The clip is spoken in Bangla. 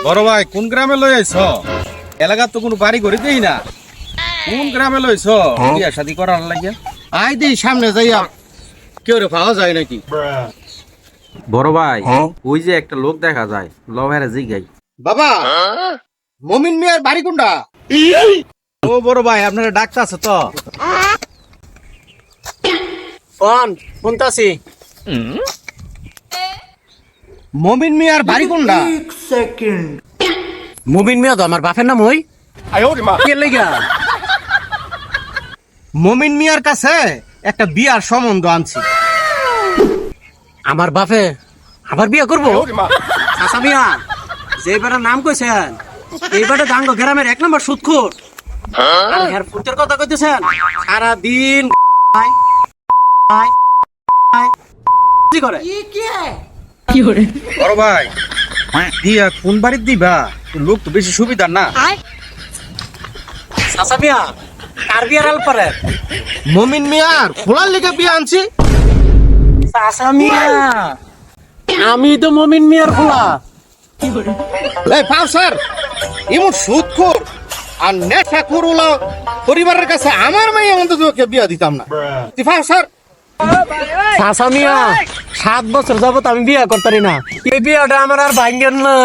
বড় ভাই কোন গ্রামে লই আইছ? এলাকার তো কোনো বাড়ি ঘড়ি দেই না। কোন গ্রামে লইছ বিয়া শাদি করার লাগিয়া? আই দেই সামনে যাইয়া কেউ রে পাওয়া যায় নাকি? বড় ভাই ওই যে একটা লোক দেখা যায়, লভারে জিগাই। বাবা মমিন মিয়ার বাড়ি কোনটা? ও বড় ভাই আপনারা ডাক্তার আছে তো? কোনটাছি? মমিন মিয়ার বাড়ি কোনটা? মমিন মিয়া তো আমার বাপের নাম হই। কে লাগা? মমিন মিয়ার কাছে একটা বিয়ার সম্বন্ধ আনছি। আমার বাপে আবার বিয়া করবো? চাচা মিয়া যে বেটার নাম কইছেন এই বেটা দাঙ্গ গ্রামের 1 নম্বর সুদখোর। আর এর ফুটের কথা কইতেছেন সারা দিন কি করে? বড় ভাই দিয়া কোন বাড়ির দিবা? লোক তো বেশি সুবিধা না। চাচা মিয়া কার বিয়ার আল পারে? মমিন মিয়ার খোলার লেগে বিয়া আনছি। চাচা মিয়া আমি তো মমিন মিয়ার খোলা। এই পাও স্যার এমন সুদখোর আর নেশাখোর হলো পরিবারের কাছে আমার মেয়ে অন্তত বিয়া দিতাম না। তুই পাও স্যার চাচা মিয়া 7 বছর যাবত আমি বিয়া করতারি না। এই বিয়াটা আমার আর ভাঙ্গেন না।